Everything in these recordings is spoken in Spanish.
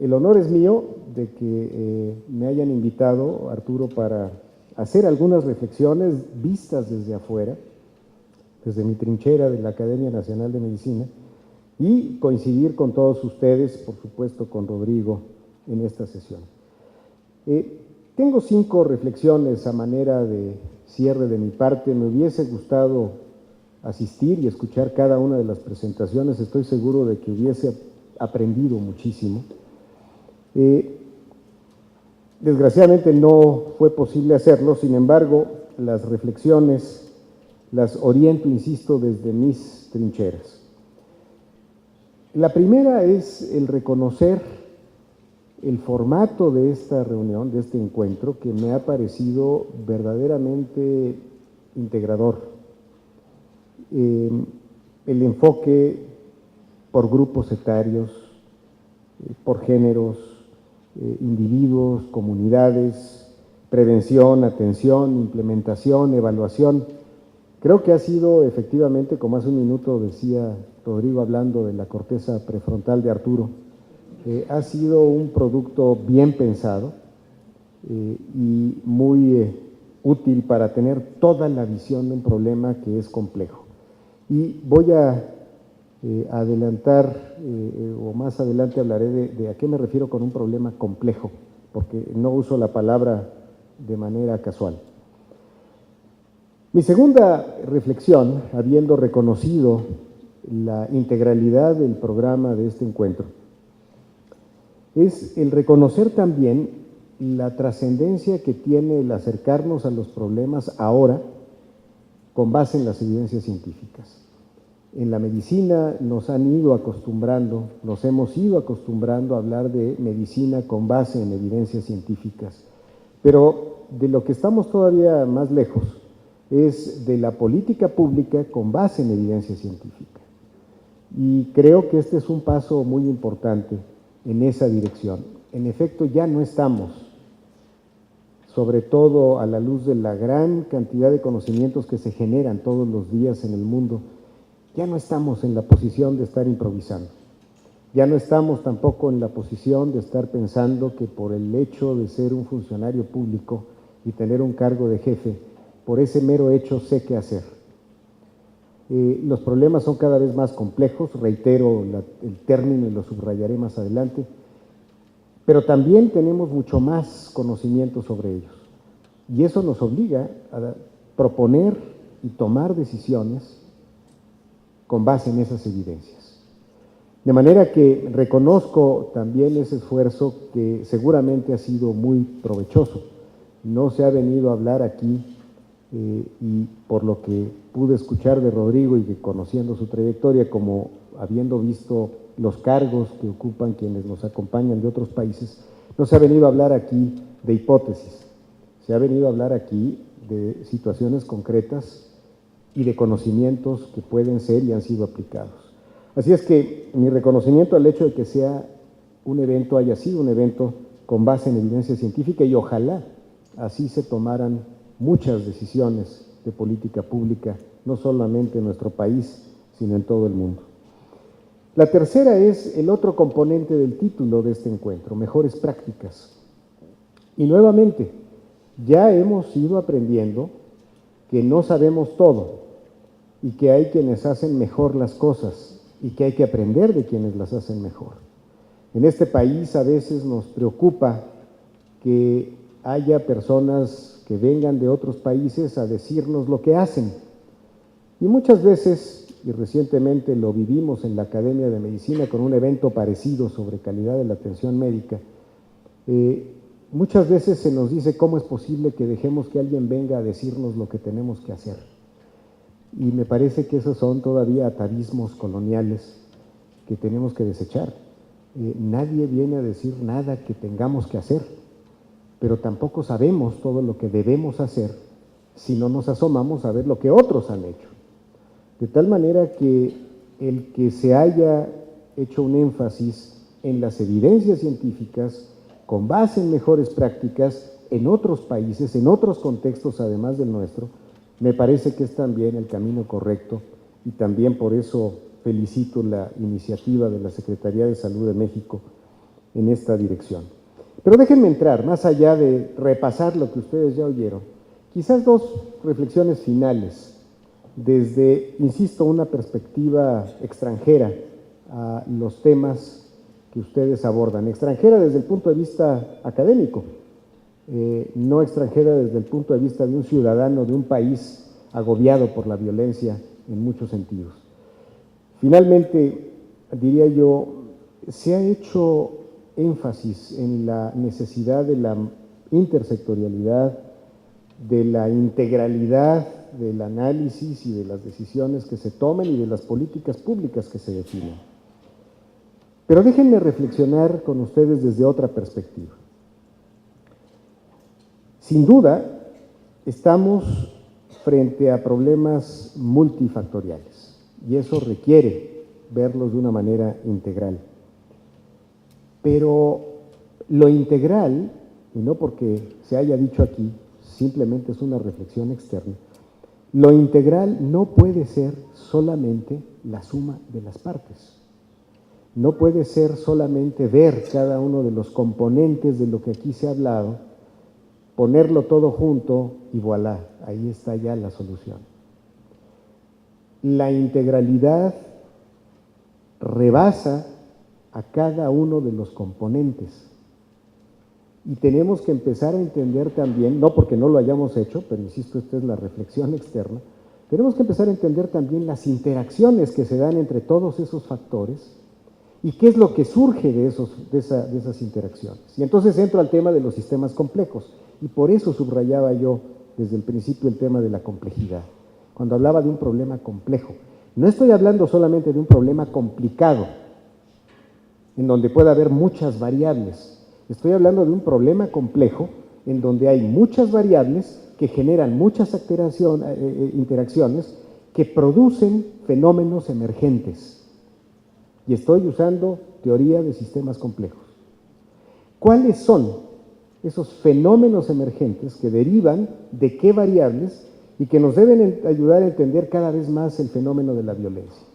El honor es mío de que me hayan invitado, Arturo, para hacer algunas reflexiones vistas desde afuera, desde mi trinchera de la Academia Nacional de Medicina, y coincidir con todos ustedes, por supuesto con Rodrigo, en esta sesión. Tengo 5 reflexiones a manera de cierre de mi parte. Me hubiese gustado asistir y escuchar cada una de las presentaciones. Estoy seguro de que hubiese aprendido muchísimo. Desgraciadamente no fue posible hacerlo, sin embargo, las reflexiones las oriento, insisto, desde mis trincheras. La primera es el reconocer el formato de esta reunión, de este encuentro, que me ha parecido verdaderamente integrador. El enfoque por grupos etarios, por géneros, individuos, comunidades, prevención, atención, implementación, evaluación. Creo que ha sido efectivamente, como hace un minuto decía Rodrigo hablando de la corteza prefrontal de Arturo, ha sido un producto bien pensado y muy útil para tener toda la visión de un problema que es complejo. Y voy a adelantar, o más adelante hablaré de a qué me refiero con un problema complejo, porque no uso la palabra de manera casual. Mi segunda reflexión, habiendo reconocido la integralidad del programa de este encuentro, es el reconocer también la trascendencia que tiene el acercarnos a los problemas ahora con base en las evidencias científicas. En la medicina nos hemos ido acostumbrando a hablar de medicina con base en evidencias científicas, pero de lo que estamos todavía más lejos es de la política pública con base en evidencia científica. Y creo que este es un paso muy importante en esa dirección. En efecto, ya no estamos, sobre todo a la luz de la gran cantidad de conocimientos que se generan todos los días en el mundo, ya no estamos en la posición de estar improvisando. Ya no estamos tampoco en la posición de estar pensando que por el hecho de ser un funcionario público y tener un cargo de jefe, por ese mero hecho sé qué hacer. Los problemas son cada vez más complejos, reitero el término y lo subrayaré más adelante, pero también tenemos mucho más conocimiento sobre ellos. Y eso nos obliga a proponer y tomar decisiones con base en esas evidencias. De manera que reconozco también ese esfuerzo que seguramente ha sido muy provechoso. No se ha venido a hablar aquí, y por lo que pude escuchar de Rodrigo y que conociendo su trayectoria, como habiendo visto los cargos que ocupan quienes nos acompañan de otros países, no se ha venido a hablar aquí de hipótesis, se ha venido a hablar aquí de situaciones concretas y de conocimientos que pueden ser y han sido aplicados. Así es que mi reconocimiento al hecho de que sea un evento, haya sido un evento con base en evidencia científica, y ojalá así se tomaran muchas decisiones de política pública, no solamente en nuestro país, sino en todo el mundo. La tercera es el otro componente del título de este encuentro, mejores prácticas. Y nuevamente, ya hemos ido aprendiendo que no sabemos todo y que hay quienes hacen mejor las cosas y que hay que aprender de quienes las hacen mejor. En este país a veces nos preocupa que haya personas que vengan de otros países a decirnos lo que hacen. Y muchas veces, y recientemente lo vivimos en la Academia de Medicina con un evento parecido sobre calidad de la atención médica, muchas veces se nos dice cómo es posible que dejemos que alguien venga a decirnos lo que tenemos que hacer. Y me parece que esos son todavía atavismos coloniales que tenemos que desechar. Nadie viene a decir nada que tengamos que hacer, pero tampoco sabemos todo lo que debemos hacer si no nos asomamos a ver lo que otros han hecho. De tal manera que el que se haya hecho un énfasis en las evidencias científicas con base en mejores prácticas en otros países, en otros contextos además del nuestro, me parece que es también el camino correcto, y también por eso felicito la iniciativa de la Secretaría de Salud de México en esta dirección. Pero déjenme entrar, más allá de repasar lo que ustedes ya oyeron, quizás dos reflexiones finales desde, insisto, una perspectiva extranjera a los temas que ustedes abordan. Extranjera desde el punto de vista académico, no extranjera desde el punto de vista de un ciudadano de un país agobiado por la violencia en muchos sentidos. Finalmente, diría yo, se ha hecho énfasis en la necesidad de la intersectorialidad, de la integralidad del análisis y de las decisiones que se tomen y de las políticas públicas que se definen. Pero déjenme reflexionar con ustedes desde otra perspectiva. Sin duda, estamos frente a problemas multifactoriales y eso requiere verlos de una manera integral. Pero lo integral, y no porque se haya dicho aquí, simplemente es una reflexión externa, lo integral no puede ser solamente la suma de las partes. No puede ser solamente ver cada uno de los componentes de lo que aquí se ha hablado, ponerlo todo junto y voilà, ahí está ya la solución. La integralidad rebasa a cada uno de los componentes y tenemos que empezar a entender también, no porque no lo hayamos hecho, pero insisto, esta es la reflexión externa, tenemos que empezar a entender también las interacciones que se dan entre todos esos factores y qué es lo que surge de esas interacciones. Y entonces entro al tema de los sistemas complejos, y por eso subrayaba yo desde el principio el tema de la complejidad, cuando hablaba de un problema complejo. No estoy hablando solamente de un problema complicado, en donde puede haber muchas variables. Estoy hablando de un problema complejo, en donde hay muchas variables que generan muchas interacciones que producen fenómenos emergentes. Y estoy usando teoría de sistemas complejos. ¿Cuáles son esos fenómenos emergentes que derivan de qué variables y que nos deben ayudar a entender cada vez más el fenómeno de la violencia?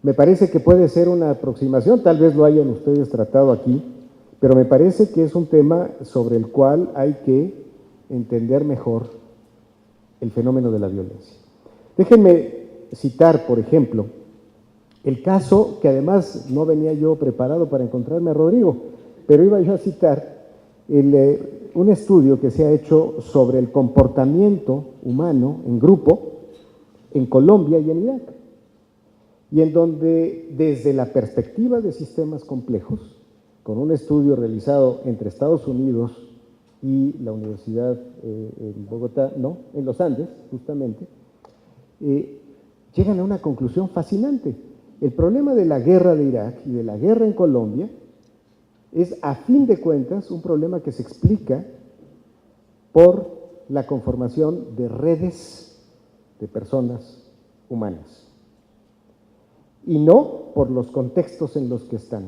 Me parece que puede ser una aproximación, tal vez lo hayan ustedes tratado aquí, pero me parece que es un tema sobre el cual hay que entender mejor el fenómeno de la violencia. Déjenme citar, por ejemplo, el caso que además no venía yo preparado para encontrarme a Rodrigo, pero iba yo a citar un estudio que se ha hecho sobre el comportamiento humano en grupo en Colombia y en Irak, y en donde desde la perspectiva de sistemas complejos, con un estudio realizado entre Estados Unidos y la Universidad en Bogotá, no, en los Andes, justamente, llegan a una conclusión fascinante. El problema de la guerra de Irak y de la guerra en Colombia es, a fin de cuentas, un problema que se explica por la conformación de redes de personas humanas y no por los contextos en los que están.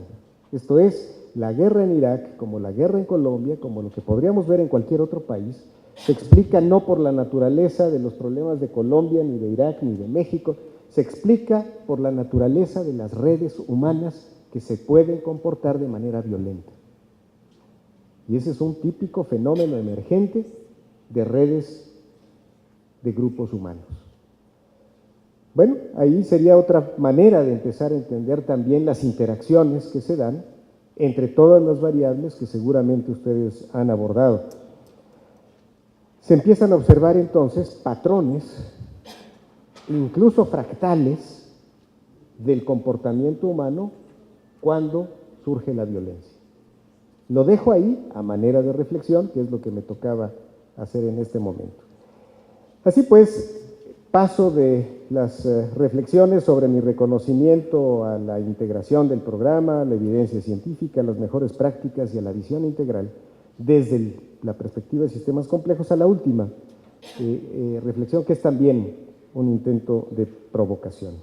Esto es, la guerra en Irak, como la guerra en Colombia, como lo que podríamos ver en cualquier otro país, se explica no por la naturaleza de los problemas de Colombia, ni de Irak, ni de México, se explica por la naturaleza de las redes humanas que se pueden comportar de manera violenta. Y ese es un típico fenómeno emergente de redes de grupos humanos. Bueno, ahí sería otra manera de empezar a entender también las interacciones que se dan entre todas las variables que seguramente ustedes han abordado. Se empiezan a observar entonces patrones, incluso fractales, del comportamiento humano cuando surge la violencia. Lo dejo ahí a manera de reflexión, que es lo que me tocaba hacer en este momento. Así pues, paso de las reflexiones sobre mi reconocimiento a la integración del programa, la evidencia científica, las mejores prácticas y a la visión integral desde la perspectiva de sistemas complejos a la última reflexión, que es también un intento de provocación.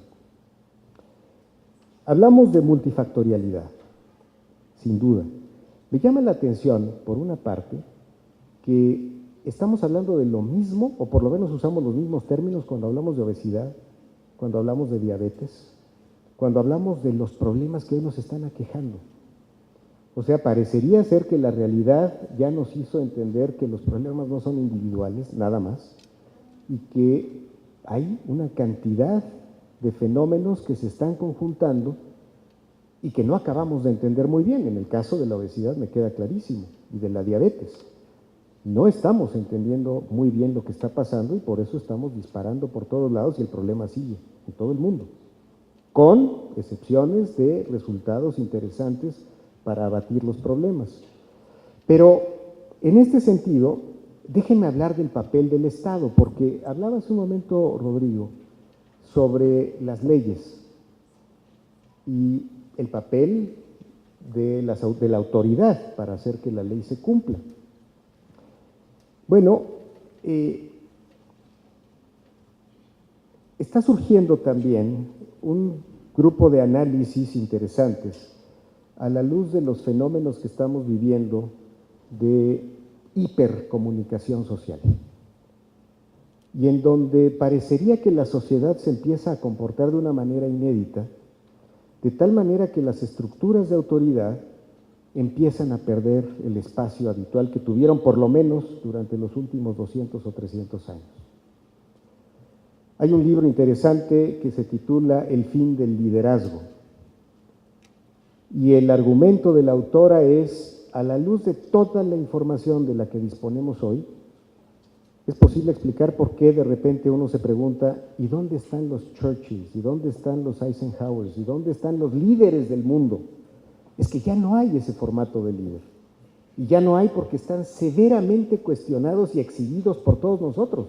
Hablamos de multifactorialidad, sin duda. Me llama la atención, por una parte, que estamos hablando de lo mismo, o por lo menos usamos los mismos términos cuando hablamos de obesidad, cuando hablamos de diabetes, cuando hablamos de los problemas que hoy nos están aquejando. O sea, parecería ser que la realidad ya nos hizo entender que los problemas no son individuales, nada más, y que hay una cantidad de fenómenos que se están conjuntando y que no acabamos de entender muy bien. En el caso de la obesidad me queda clarísimo, y de la diabetes. No estamos entendiendo muy bien lo que está pasando y por eso estamos disparando por todos lados y el problema sigue en todo el mundo, con excepciones de resultados interesantes para abatir los problemas. Pero en este sentido, déjenme hablar del papel del Estado, porque hablaba hace un momento Rodrigo sobre las leyes y el papel de la autoridad para hacer que la ley se cumpla. Bueno, está surgiendo también un grupo de análisis interesantes a la luz de los fenómenos que estamos viviendo de hipercomunicación social, y en donde parecería que la sociedad se empieza a comportar de una manera inédita, de tal manera que las estructuras de autoridad empiezan a perder el espacio habitual que tuvieron por lo menos durante los últimos 200 o 300 años. Hay un libro interesante que se titula El fin del liderazgo, y el argumento de la autora es: a la luz de toda la información de la que disponemos hoy, es posible explicar por qué de repente uno se pregunta, ¿y dónde están los Churchills? ¿Y dónde están los Eisenhowers? ¿Y dónde están los líderes del mundo? Es que ya no hay ese formato de líder. Y ya no hay porque están severamente cuestionados y exhibidos por todos nosotros.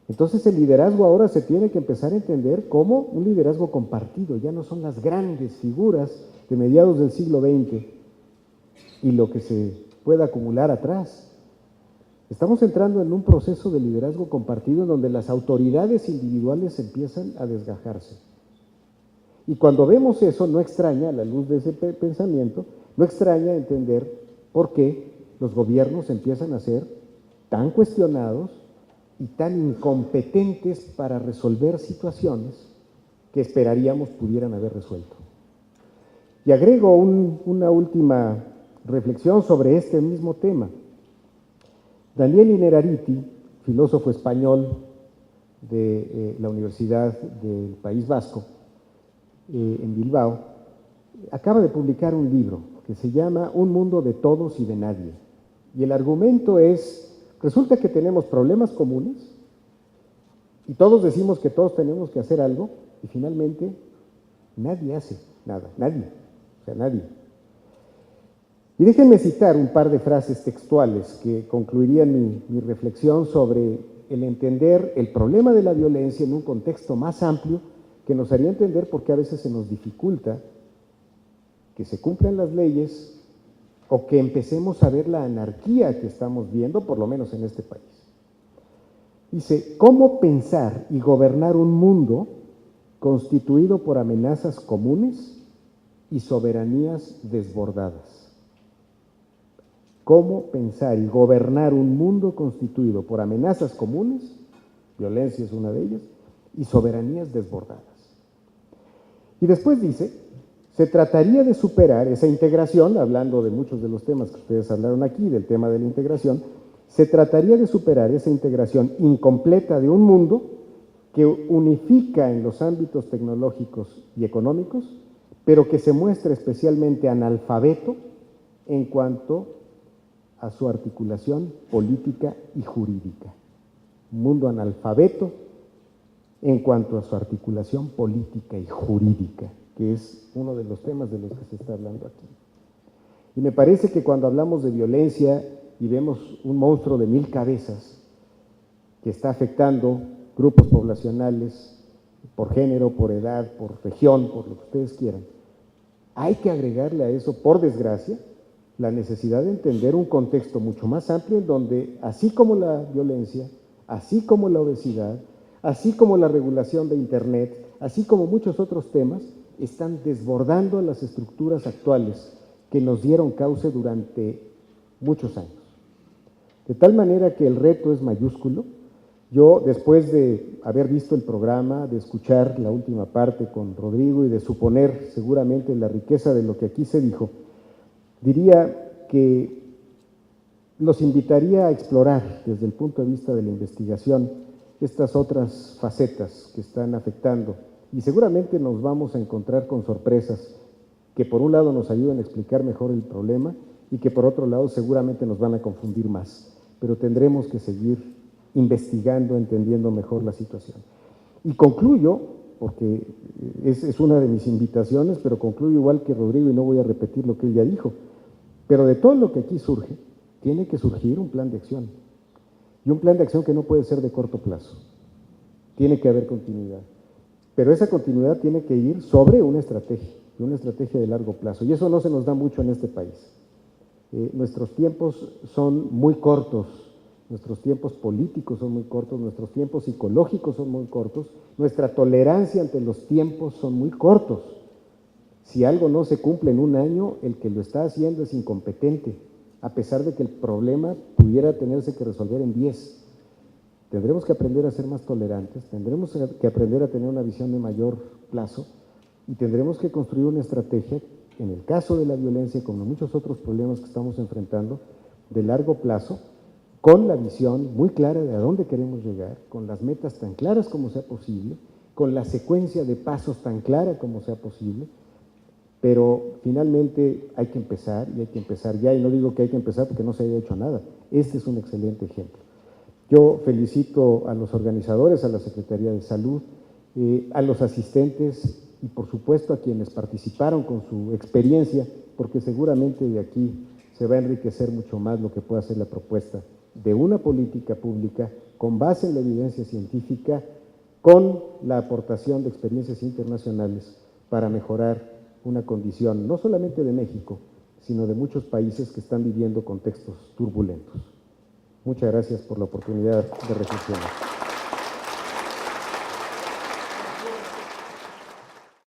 Entonces el liderazgo ahora se tiene que empezar a entender como un liderazgo compartido. Ya no son las grandes figuras de mediados del siglo XX y lo que se pueda acumular atrás. Estamos entrando en un proceso de liderazgo compartido en donde las autoridades individuales empiezan a desgajarse. Y cuando vemos eso, no extraña, a la luz de ese pensamiento, no extraña entender por qué los gobiernos empiezan a ser tan cuestionados y tan incompetentes para resolver situaciones que esperaríamos pudieran haber resuelto. Y agrego una última reflexión sobre este mismo tema. Daniel Innerarity, filósofo español de la Universidad del País Vasco, en Bilbao, acaba de publicar un libro que se llama Un mundo de todos y de nadie. Y el argumento es, resulta que tenemos problemas comunes y todos decimos que todos tenemos que hacer algo y finalmente nadie hace nada, nadie, o sea, nadie. Y déjenme citar un par de frases textuales que concluirían mi reflexión sobre el entender el problema de la violencia en un contexto más amplio que nos haría entender por qué a veces se nos dificulta que se cumplan las leyes o que empecemos a ver la anarquía que estamos viendo, por lo menos en este país. Dice, ¿cómo pensar y gobernar un mundo constituido por amenazas comunes y soberanías desbordadas? ¿Cómo pensar y gobernar un mundo constituido por amenazas comunes, violencia es una de ellas, y soberanías desbordadas? Y después dice, se trataría de superar esa integración, hablando de muchos de los temas que ustedes hablaron aquí, del tema de la integración, se trataría de superar esa integración incompleta de un mundo que unifica en los ámbitos tecnológicos y económicos, pero que se muestra especialmente analfabeto en cuanto a su articulación política y jurídica. Un mundo analfabeto en cuanto a su articulación política y jurídica, que es uno de los temas de los que se está hablando aquí. Y me parece que cuando hablamos de violencia y vemos un monstruo de 1000 cabezas que está afectando grupos poblacionales por género, por edad, por región, por lo que ustedes quieran, hay que agregarle a eso, por desgracia, la necesidad de entender un contexto mucho más amplio en donde, así como la violencia, así como la obesidad, así como la regulación de Internet, así como muchos otros temas, están desbordando las estructuras actuales que nos dieron cauce durante muchos años. De tal manera que el reto es mayúsculo Yo, después de haber visto el programa, de escuchar la última parte con Rodrigo y de suponer seguramente la riqueza de lo que aquí se dijo, diría que los invitaría a explorar desde el punto de vista de la investigación estas otras facetas que están afectando y seguramente nos vamos a encontrar con sorpresas que por un lado nos ayudan a explicar mejor el problema y que por otro lado seguramente nos van a confundir más, pero tendremos que seguir investigando, entendiendo mejor la situación. Y concluyo, porque es una de mis invitaciones, pero concluyo igual que Rodrigo y no voy a repetir lo que él ya dijo, pero de todo lo que aquí surge, tiene que surgir un plan de acción. Y un plan de acción que no puede ser de corto plazo. Tiene que haber continuidad. Pero esa continuidad tiene que ir sobre una estrategia, y una estrategia de largo plazo. Y eso no se nos da mucho en este país. Nuestros tiempos son muy cortos, nuestros tiempos políticos son muy cortos, nuestros tiempos psicológicos son muy cortos, nuestra tolerancia ante los tiempos son muy cortos. Si algo no se cumple en un año, el que lo está haciendo es incompetente, a pesar de que el problema pudiera tenerse que resolver en 10. Tendremos que aprender a ser más tolerantes, tendremos que aprender a tener una visión de mayor plazo y tendremos que construir una estrategia, en el caso de la violencia, como en muchos otros problemas que estamos enfrentando, de largo plazo, con la visión muy clara de a dónde queremos llegar, con las metas tan claras como sea posible, con la secuencia de pasos tan clara como sea posible, pero finalmente hay que empezar y hay que empezar ya, y no digo que hay que empezar porque no se haya hecho nada, este es un excelente ejemplo. Yo felicito a los organizadores, a la Secretaría de Salud, a los asistentes y por supuesto a quienes participaron con su experiencia, porque seguramente de aquí se va a enriquecer mucho más lo que pueda ser la propuesta de una política pública con base en la evidencia científica, con la aportación de experiencias internacionales para mejorar una condición no solamente de México, sino de muchos países que están viviendo contextos turbulentos. Muchas gracias por la oportunidad de reflexionar.